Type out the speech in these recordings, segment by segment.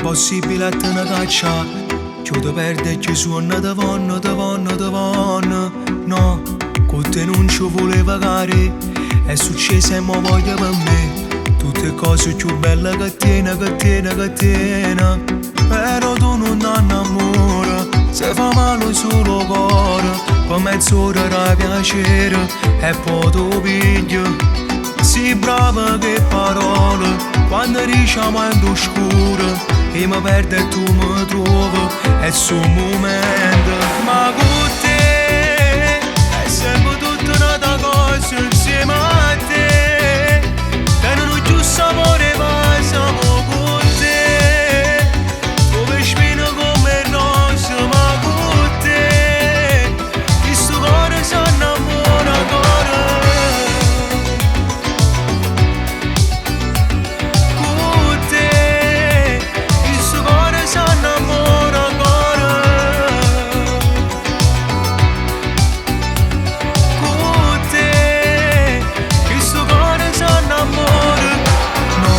impossibile a te ne caccia. Ci ti perde e ci suona te vanno, te vanno, te vanno. No, con te non ci volevo cari. È successo e mo voglio per me. Tutte cose più belle che tiene, che tiene, che tiene. Però tu non t'annamora. Se fa male solo cuore. Per mezz'ora da piacere. E poi tu pigli. Si brava che parole. Quando diciamo è scuro. E mi perde e tu mi trovi. È sul momento. Ma con te è sempre tutta un'altra cosa insieme a te. Tengono giù sapore ma siamo con te. Dove spina come rosa ma con te. Questo cuore si innamora ancora. Con te. Questo cuore si innamora ancora. Con te. Questo cuore si innamora. No,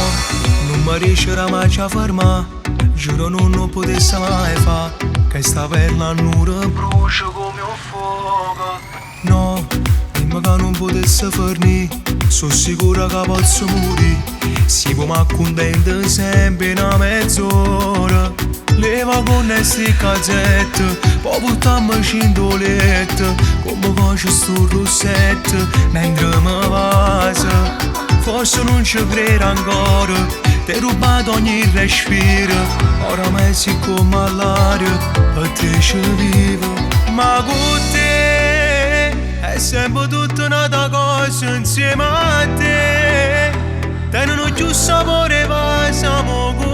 non mi riuscirà mai a fermare. Giuro non potesse mai fa. Che sta perla non brucia come un fuoco. No, dimmi che non potesse fornire. Sono sicura che posso morire. Si può ma contenta sempre in una mezz'ora. Leva con queste cazzette. Poi buttammoci in dolette. Come faccio sto rossetto mentre mi passa. Forse non ci credo ancora. Ti ho rubato ogni respiro. Oramai si come all'aria. Per te ci vivo. Ma con te è sempre tutta un'altra cosa insieme a te. Tengono giù sapore ma siamo con